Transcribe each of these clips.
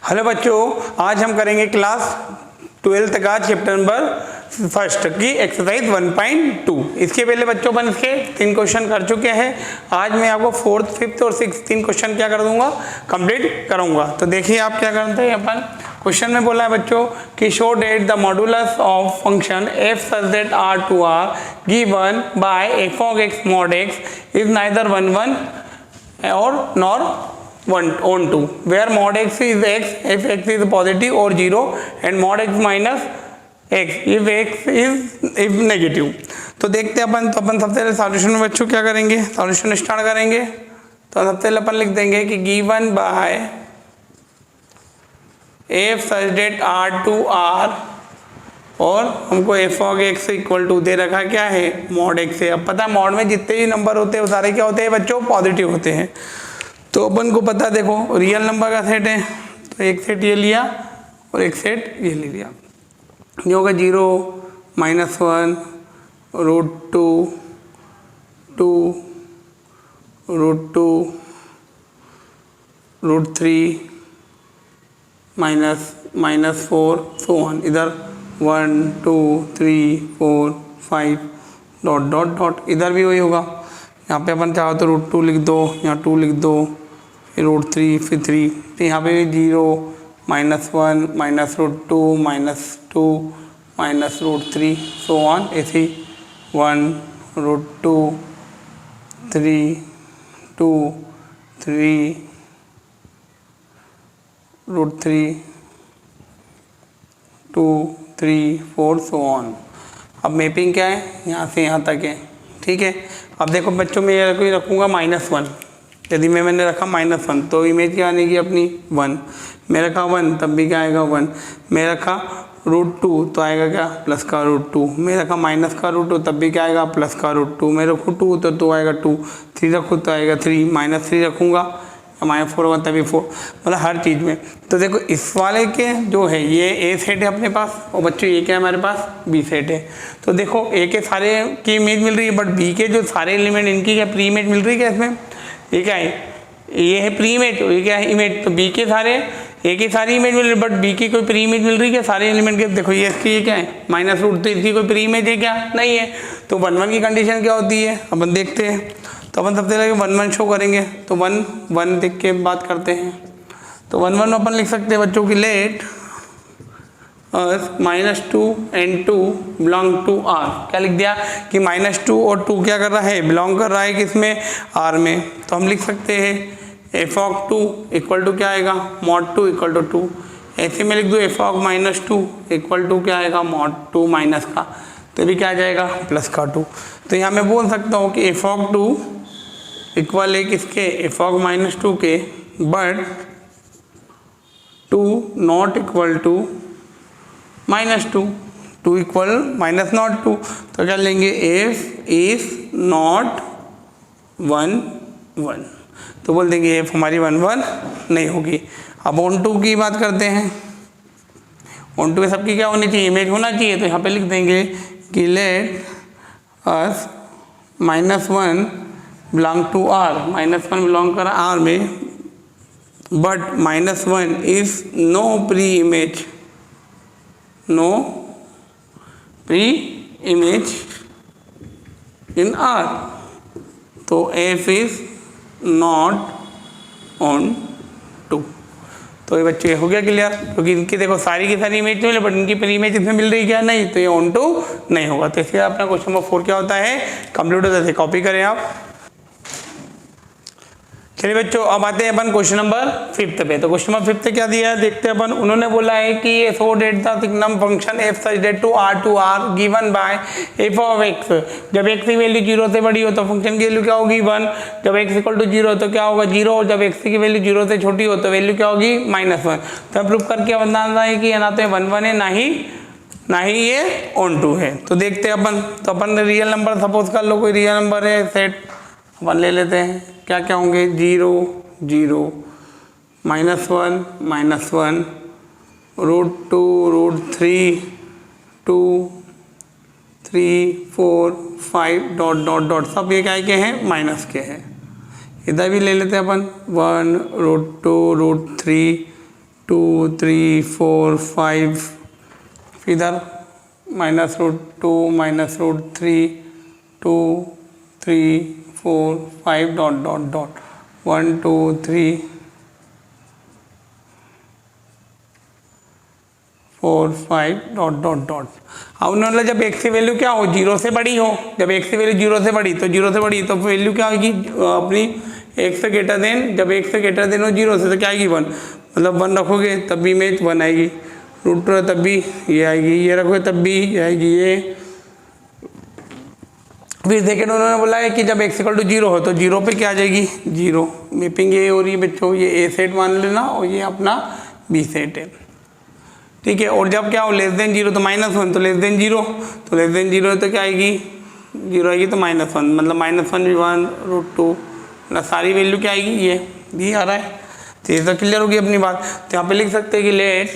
Hello बच्चों, आज हम करेंगे क्लास 12th का चैप्टर नंबर फर्स्ट की एक्सरसाइज 1.2। इसके पहले बच्चों अपन इसके 3 क्वेश्चन कर चुके हैं। आज मैं आपको 4th, 5th और 6th 3 क्वेश्चन क्या कर दूंगा, कंप्लीट करूंगा। तो देखिए आप क्या करते हैं। अपन क्वेश्चन में बोला है बच्चों कि show that the modulus of function f such that R to R given by f of x mod x is neither 1 1 और nor 1 on 2 where mod x is x if x is positive or 0 and mod x minus x if negative। तो देखते हैं अपन। तो अपन सबसे पहले solution में बच्चों क्या करेंगे, सॉल्यूशन स्टार्ट करेंगे। तो सबसे पहले अपन लिख देंगे कि given by F such that R to R और हमको F of x equal to दे रखा क्या है, मॉड एक्स है। अब पता है मॉड में जितने भी नंबर होते हैं वो सारे क्या होते हैं बच्चों, पॉजिटिव होते हैं। तो अपन को पता देखो रियल नंबर का सेट है, तो एक सेट ये लिया और एक सेट ये ले लिया। ये होगा 0 -1 √2 2 √2 √3 -4 सो ऑन। इधर 1 2 3 4 5 डॉट डॉट डॉट, इधर भी वही होगा। यहाँ पे अपन चाहो तो √2 लिख दो, यहाँ 2 लिख दो, फिर √3 फिर 3। तो यहाँ पे 0 -1 -√2 -2 -√3 सो ऑन। ऐसे ही 1 √2 3 2 3 √3 2 3 4 सो ऑन। अब मैपिंग क्या है, यहाँ से यहाँ तक है, ठीक है। अब देखो बच्चों मैं ये रखूँगा -1। यदि मैंने रखा -1 तो इमेज क्या आने की अपनी 1। मैं रखा 1 तब भी क्या आएगा 1। मैं रखा √2 तो आएगा क्या, प्लस का √2। मैं रखा माइनस का √2 तब भी क्या आएगा, प्लस का √2। मैं रखूँ 2 तो 2 आएगा 2। 3 रखूँ तो आएगा 3। -3 रखूँगा -4 होगा तभी 4, मतलब हर चीज़ में। तो देखो इस वाले के जो है ये ए सेट है अपने पास और बच्चों ये क्या है हमारे पास, बी सेट है। तो देखो ए के सारे की इमेज मिल रही है, बट बी के जो सारे एलिमेंट इनकी क्या प्री इमेज मिल रही है क्या इसमें। ये क्या है, ये है प्री इमेज, ये क्या है इमेज। तो बी के सारे ए की सारी इमेज मिल रही है, बट बी की कोई प्री इमेज मिल रही है क्या सारे एलिमेंट के। देखो ये इसकी ये क्या है -√2, इसकी कोई प्री इमेज है क्या, नहीं है। तो 1 1 की कंडीशन क्या होती है अपन देखते हैं। तो अपन सबसे पहले 1 1 शो करेंगे। तो 1 1 देख के बात करते हैं। तो 1 1 अपन लिख सकते हैं बच्चों की let -2 and 2 belong to R. क्या लिख दिया कि -2 और 2 क्या कर रहा है, बिलोंग कर रहा है किसमें, आर में। तो हम लिख सकते हैं एफ ऑफ 2 इक्वल टू क्या आएगा, mod 2 इक्वल टू 2। ऐसे में लिख दो एफ ऑफ -2 इक्वल टू क्या आएगा, mod 2 माइनस का, तो भी क्या आ जाएगा प्लस का 2। तो यहाँ मैं बोल सकता हूँ कि एफ ऑफ 2 इक्वल है किसके, एफ ऑफ -2 के, but 2 not equal to -2, 2 equal -2। तो क्या लेंगे, एफ इज नॉट 1 1। तो बोल देंगे एफ हमारी 1 1 नहीं होगी। अब ऑन 2 की बात करते हैं। ऑन 2 में सबकी क्या होनी चाहिए, इमेज होना चाहिए। तो यहाँ पे लिख देंगे कि let us -1 belong to R, -1 belong कर आर में, but -1 is no preimage, no preimage in R. तो एफ इज नॉट ऑन 2। तो ये बच्चे हो गया क्लियर, क्योंकि इनकी देखो सारी की सारी इमेज मिले बट इनकी प्री इमेज इसमें मिल रही क्या, नहीं। तो ये ऑन 2 नहीं होगा। तो इसलिए अपना क्वेश्चन नंबर 4 क्या होता है, कंप्लीट होता है। कॉपी करें आप। चलिए बच्चों अब आते हैं अपन क्वेश्चन नंबर 5 पे। तो क्वेश्चन नंबर 5 क्या दिया है देखते हैं अपन। उन्होंने बोला है कि show that the signum function f such that to R given by f of x. जब एक्स की वैल्यू 0 से बड़ी हो तो फंक्शन की वैल्यू क्या होगी 1। जब एक्स इक्वल टू 0 तो क्या होगा 0, और जब एक्स की वैल्यू 0 से छोटी हो तो वैल्यू क्या होगी -1। तो प्रूफ करके बताना है कि ना तो 1 1 है ना ही ये ऑन 2 है। तो देखते हैं अपन। तो अपन रियल नंबर सपोज कर लो, कोई रियल नंबर है सेट अपन ले लेते हैं। क्या क्या होंगे, 0 0 -1 -1 √2 √3 2 3 4 5 डॉट डॉट डॉट, सब ये क्या के हैं, माइनस के हैं। इधर भी ले लेते हैं अपन 1 √2 √3 2 3 4 5, इधर -√2 -√3 2 3 4 5 dot dot dot 1 2 3 4 5 dot dot dot. अब उन्होंने जब x की वैल्यू क्या हो, 0 से बड़ी हो, जब x की वैल्यू 0 से बड़ी तो 0 से बड़ी तो वैल्यू क्या होगी अपनी x से ग्रेटर देन, जब x से ग्रेटर देन हो 0 से तो क्या आएगी 1, मतलब 1 रखोगे तब भी इमेज 1 आएगी, √2 तब भी ये आएगी, ये रखोगे तब भी ये आएगी ये। फिर सेकेंड उन्होंने बोला है कि जब x इक्वल टू 0 हो तो 0 पे क्या आ जाएगी 0, मैपिंग ये हो रही है बच्चों, ये ए सेट मान लेना और ये अपना बी सेट है, ठीक है। और जब क्या हो लेस देन 0 तो -1, तो लेस देन 0 तो लेस देन 0 तो क्या आएगी 0 आएगी तो -1, मतलब -1 भी 1 √2, मतलब सारी वैल्यू क्या आएगी ये भी आ रहा है। तो ये तो क्लियर होगी अपनी बात। तो यहाँ पे लिख सकते हैं कि लेट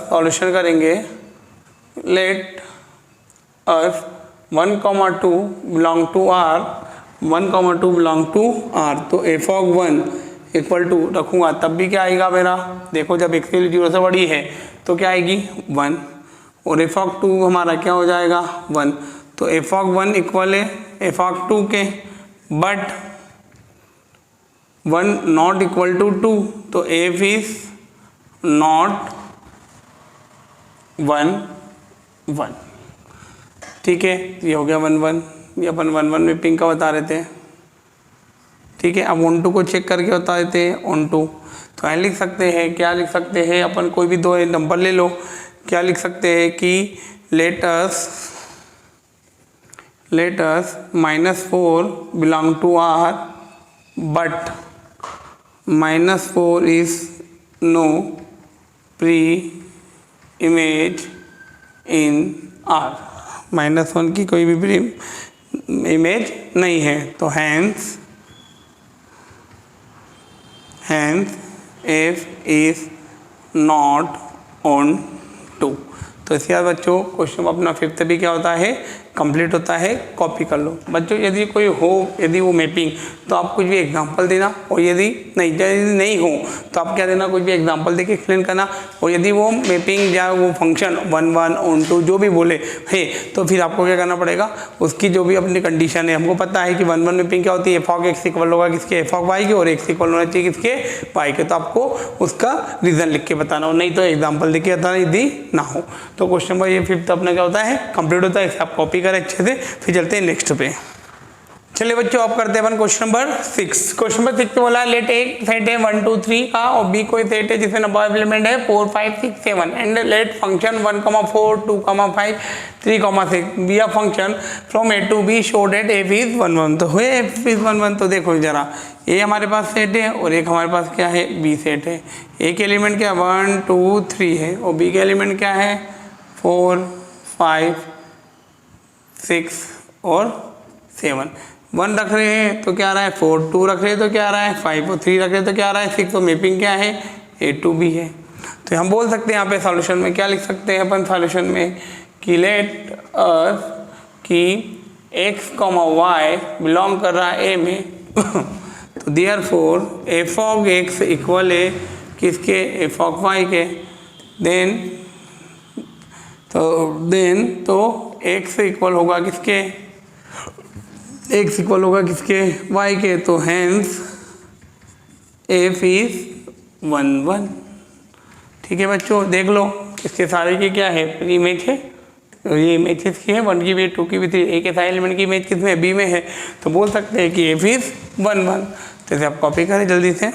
सॉल्यूशन करेंगे, let us 1, 2 belong to R, 1, 2 belong to R, तो f(1) इक्वल टू रखूँगा तब भी क्या आएगा मेरा, देखो जब x की वैल्यू 0 से बड़ी है तो क्या आएगी 1, और f(2) हमारा क्या हो जाएगा 1, तो f(1) इक्वल है f(2) के, बट 1 नॉट इक्वल टू 2, तो f इज नॉट 1 1, ठीक है। ये हो गया 1 1, ये अपन 1 1 में पिंक का बता रहे थे, ठीक है। अब ऑन टू को चेक करके बता देते हैं ऑन टू, तो यहाँ लिख सकते हैं, क्या लिख सकते हैं अपन, कोई भी दो नंबर ले लो, क्या लिख सकते हैं कि let us -4 belong to R, but -4 is no preimage in R, -1 की कोई भी प्री इमेज नहीं है, तो hence f is not on 2। तो इसके बाद बच्चों क्वेश्चन अपना 5th भी क्या होता है कंप्लीट होता है, कॉपी कर लो बच्चों। यदि कोई हो, यदि वो मैपिंग तो आप कुछ भी एग्जांपल देना, और यदि नहीं हो तो आप क्या देना, कुछ भी एग्जांपल देके एक्सप्लेन करना। और यदि वो मैपिंग या वो फंक्शन 1 1 ऑन 2 जो भी बोले है तो फिर आपको क्या करना पड़ेगा, उसकी जो भी अपनी कंडीशन है, हमको पता है कि 1 1 मैपिंग क्या होती है, f(x) इक्वल होगा किसके f(y) के, और x इक्वल होना चाहिए किसके y के, तो आपको उसका रीज़न लिख के बताना हो, नहीं तो एग्जाम्पल लिख के बताना यदि ना हो। तो क्वेश्चन नंबर ये 5th अपना क्या होता है कंप्लीट होता है, इसे आप कॉपी करें अच्छे से। फिर चलते हैं नेक्स्ट पे। चलिए बच्चों आप करते हैं अपन क्वेश्चन नंबर 6। क्वेश्चन नंबर 6 पे बोला है लेट एक सेट है 1 2 3 का, और बी कोई सेट है जिसमें नंबर ऑफ एलिमेंट है 4 5 6 7, and let function 1, 4 2, 5 3, 6 be a function from A to B show that f is 1 1। तो हुए एफ इज 1 1, तो देखो जरा ए हमारे पास सेट है और एक हमारे पास क्या है बी सेट है। ए के एलिमेंट क्या 1 2 3 है, और बी के एलिमेंट क्या है 4 5 6 और 7। 1 रख रहे हैं तो क्या आ रहा है 4, 2 रख रहे हैं तो क्या आ रहा है 5, और 3 रख रहे हैं तो क्या आ रहा है 6, तो मैपिंग क्या है ए टू बी है। तो हम बोल सकते हैं यहाँ पे सॉल्यूशन में क्या लिख सकते हैं अपन सॉल्यूशन में कि लेट अस कि x, y बिलोंग कर रहा है ए में तो देयरफॉर f(x) इक्वल है किसके f(y) के, देन तो x इक्वल होगा किसके, x इक्वल होगा किसके y के, तो हैंस f इज 1 1। ठीक है बच्चों देख लो इसके सारे की क्या है प्री इमेज है, ये इमेज किसकी है 1 की भी 2 की भी 3, ए के सारे एलिमेंट की इमेज किसमें है बी में है, तो बोल सकते हैं कि f इज 1 1। तो इसे आप कॉपी करें जल्दी से।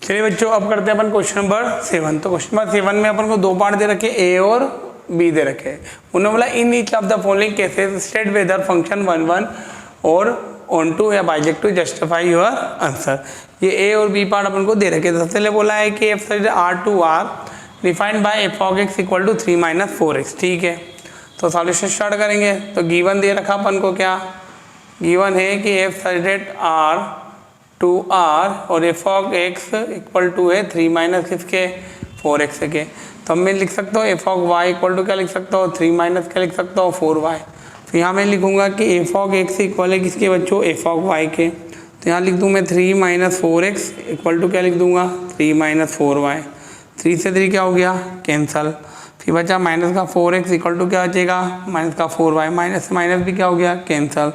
चलिए बच्चों अब करते हैं अपन क्वेश्चन नंबर 7। तो क्वेश्चन नंबर 7 में अपन को 2 पार्ट दे रखे ए और बी दे रखे हैं। उन्होंने बोला in each of the following cases state whether function 1 1 और ऑन टू या बाइजेक्ट टू जस्टिफाई योर आंसर। ये ए और बी पार्ट अपन को दे रखे। सबसे पहले बोला है कि f R to R defined by f(x) equal to 3 - 4x। ठीक है तो सॉल्यूशन स्टार्ट करेंगे। तो गिवन दे रखा अपन को, क्या गिवन है कि f आर टू आर और f(x) इक्वल टू है 3 - किसके 4x के। तो मैं लिख सकता हूँ f(y) इक्वल टू क्या लिख सकता हूँ 3 क्या लिख सकता हूँ 4y। तो यहाँ मैं लिखूंगा कि f(x) इक्वल है किसके बच्चों f(y) के। तो यहाँ लिख दूँ मैं 3 - 4x इक्वल टू क्या लिख दूंगा 3 - 4y। 3 से 3 क्या हो गया, कैंसल। फिर बचा माइनस का 4x इक्वल टू क्या बचेगा, माइनस का 4y, माइनस से माइनस भी क्या हो गया, कैंसल।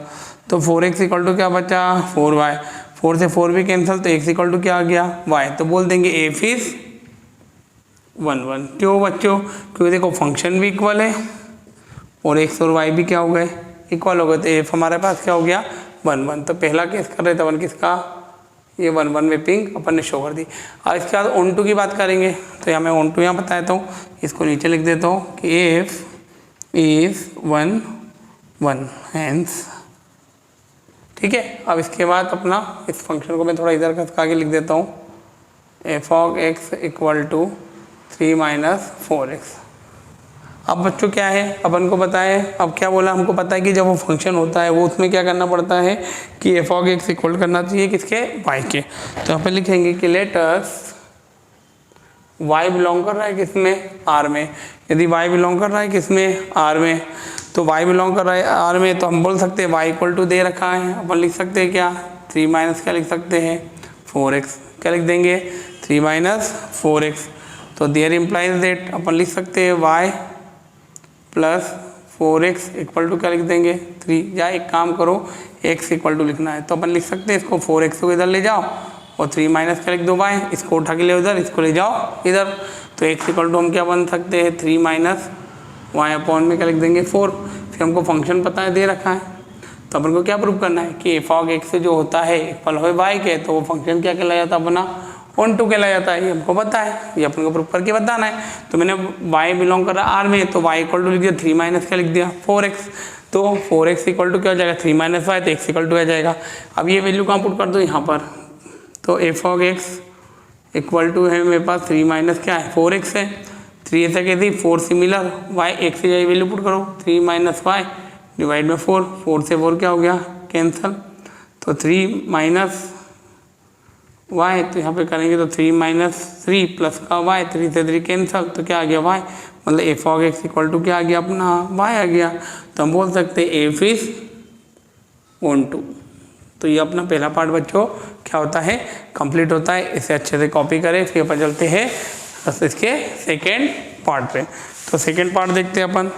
तो 4x इक्वल टू क्या बचा, 4y, 4 से 4 भी कैंसिल, तो x इक्वल टू क्या आ गया, y। तो बोल देंगे f इज 1 1। क्यों बच्चों, क्योंकि देखो फंक्शन भी इक्वल है और x और y भी क्या हो गए, इक्वल हो गए, तो f हमारे पास क्या हो गया, 1 1। तो पहला केस कर रहे थे अपन किसका, ये 1 1 मैपिंग अपन ने शो कर दी। और इसके बाद ऑन टू की बात करेंगे, तो यहाँ मैं ऑन टू यहाँ बताता हूँ, इसको नीचे लिख देता हूँ कि f इज 1 1 हैंस। ठीक है, अब इसके बाद अपना इस फंक्शन को मैं थोड़ा इधर खसका के लिख देता हूँ, f of x equal to 3 minus 4x। अब बच्चों क्या है, अपन को पता है, अब क्या बोला, हमको पता है कि जब वो फंक्शन होता है वो उसमें क्या करना पड़ता है कि एफ ऑफ एक्स इक्वल करना चाहिए किसके, y के। तो यहाँ पे लिखेंगे कि लेट अस y बिलोंग कर रहा है किसमें, r में। यदि y बिलोंग कर रहा है किसमें, r में, तो y बिलोंग कर रहा है r में, तो हम बोल सकते हैं y इक्वल टू दे रखा है, अपन लिख सकते हैं क्या, 3 माइनस क्या लिख सकते हैं, 4x। क्या लिख देंगे, 3 माइनस 4x। तो देयर इम्प्लाइज दैट अपन लिख सकते हैं y plus 4x equal to क्या लिख देंगे, 3। या एक काम करो, x इक्वल टू लिखना है तो अपन लिख सकते हैं इसको 4x को इधर ले जाओ और 3 माइनस क्या लिख दो y, इसको उठा के ले उधर, इसको ले जाओ इधर। तो x इक्वल टू हम क्या बन सकते हैं, 3 माइनस y अपॉन में क्या लिख देंगे, 4। फिर हमको फंक्शन पता है, दे रखा है, तो अपन को क्या प्रूव करना है कि एफ ऑफ एक्स जो होता है इक्वल हो y के, तो वो फंक्शन क्या कहलाया जाता है अपना, ऑन टू कहलाया जाता है। ये हमको पता है, ये अपन को प्रूव करके बताना है। तो मैंने y बिलोंग कर रहा r में, तो y इक्वल टू लिख दिया, 3 माइनस क्या लिख दिया, 4x। तो 4x इक्वल टू क्या हो जाएगा, 3 माइनस y, तो x इक्वल टू आ जाएगा। अब ये वैल्यू कहाँ पुट कर दो, यहाँ पर। तो f of x equal to है मेरे पास 3 माइनस क्या है, 4x है, 3 ऐसा कहती 4 सिमिलर y, x से जाए वैल्यू पुट करो, 3 माइनस y डिवाइड में 4, 4 से 4 क्या हो गया, कैंसल। तो 3 माइनस y, तो यहाँ पे करेंगे तो 3 माइनस 3 प्लस का y, 3 से 3 कैंसल, तो क्या आ गया y, मतलब f of x equal to क्या आ गया अपना, y आ गया। तो हम बोल सकते हैं एफ इज 1 2। तो ये अपना पहला पार्ट बच्चों क्या होता है, कंप्लीट होता है। इसे अच्छे से कॉपी करें, फिर अपन चलते हैं इसके सेकेंड पार्ट पे। तो सेकेंड पार्ट देखते हैं अपन।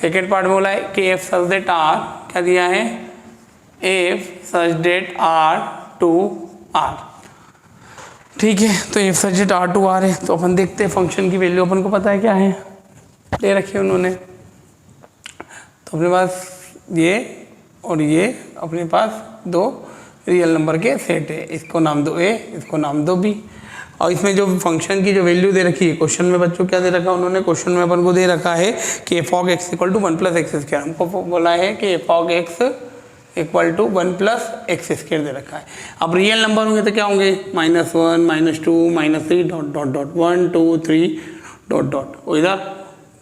सेकेंड पार्ट में बोला है कि एफ सच डेट आर, क्या दिया है, f such that R to R. ठीक है, तो f such that R to R है, तो अपन देखते हैं फंक्शन की वैल्यू अपन को पता है क्या है, दे रखी है उन्होंने। तो अपने पास ये और ये अपने पास दो रियल नंबर के सेट है, इसको नाम दो ए, इसको नाम दो बी। और इसमें जो फंक्शन की जो वैल्यू दे रखी है, क्वेश्चन में बच्चों क्या दे रखा है उन्होंने, क्वेश्चन में अपन को दे रखा है कि F of x equal to 1 plus x square. हमको बोला है कि F of x equal to 1 plus x square दे रखा है। अब रियल नंबर होंगे तो क्या होंगे, -1 -2 -3 dot dot dot 1 2 3 dot dot, और इधर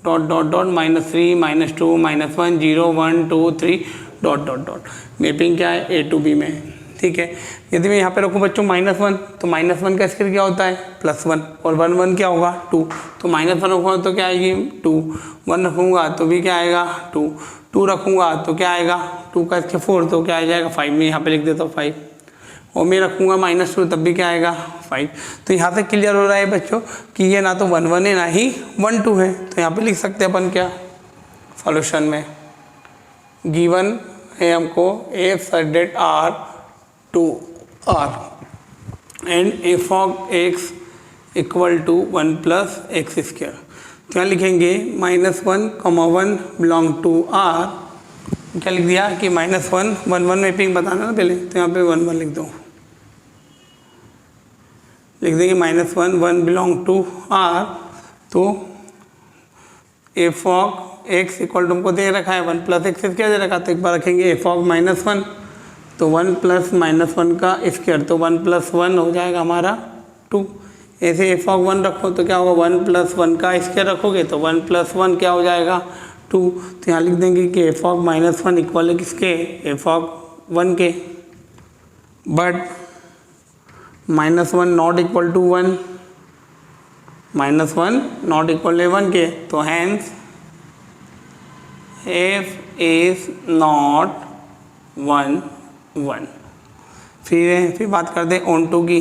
dot dot dot -3 -2 -1 0 1 2 3 dot dot dot. Mapping क्या है, A to B में है। ठीक है, यदि मैं यहाँ पे रखूँ बच्चों -1, तो -1 का स्क्वायर क्या होता है, +1, और 1 1 क्या होगा 2। तो -1 रखूँगा तो क्या आएगी 2, 1 रखूँगा तो भी क्या आएगा 2, 2 रखूँगा तो क्या आएगा 2 का स्क्वायर 4, तो क्या आ जाएगा 5। में यहाँ पे लिख देता हूँ 5, और मैं रखूँगा -2 तब भी क्या आएगा 5। तो यहाँ से क्लियर हो रहा है बच्चों कि ये ना तो 1 1 है ना ही 1 2 है। तो यहाँ पे लिख सकते हैं अपन क्या, सॉल्यूशन में गिवन है हमको f such that R to R and f of x equal to 1 plus x square. तो यहाँ लिखेंगे -1, 1 बिलोंग टू आर। क्या लिख दिया कि -1 1 1 मैपिंग बताना ना पहले, तो यहाँ पे 1 1 लिख दो, लिख देंगे -1 1 बिलोंग टू आर। तो f of x equal to हमको दे रखा है 1 प्लस एक्स स्क्वायर दे रखा, तो एक बार रखेंगे एफ ऑफ -1, तो 1 प्लस -1 का स्क्वायर, तो 1 प्लस 1 हो जाएगा हमारा 2। ऐसे एफ ऑफ 1 रखो तो क्या होगा 1 प्लस 1 का स्क्वायर रखोगे तो 1 प्लस 1 क्या हो जाएगा 2। तो यहाँ लिख देंगे कि एफ ऑफ -1 इक्वल है किसके, एफ ऑफ 1 के, but -1 not equal to 1, -1 not equal to 1 के, तो हैंस एफ इज नॉट 1 1। फिर बात करते हैं ऑन टू की।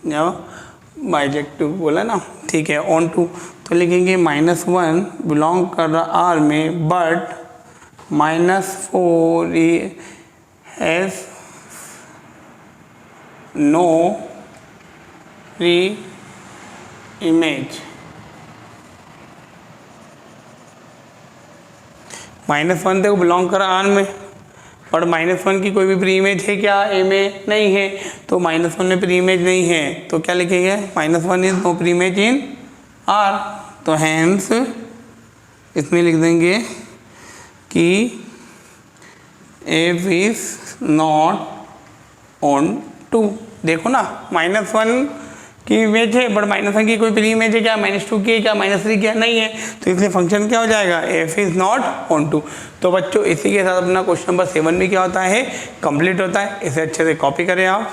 जब बाइजेक्टिव बोला ना, ठीक है। ऑन टू तो लिखेंगे -1 बिलोंग कर रहा आर में, but -4 has no preimage. -1 देखो बिलोंग कर आर में, और -1 की कोई भी प्री इमेज है क्या ए में? नहीं है, तो -1 में प्री इमेज नहीं है तो क्या लिखेंगे? -1 is no preimage in R, तो हैंस इसमें लिख देंगे कि f is not onto. देखो ना, -1 की इमेज है बट -1 की कोई प्री इमेज है क्या? -2 की है क्या? -3 क्या? नहीं है, तो इसलिए फंक्शन क्या हो जाएगा? F is not onto. तो बच्चों इसी के साथ अपना क्वेश्चन नंबर 7 भी क्या होता है? कंप्लीट होता है। इसे अच्छे से कॉपी करें आप।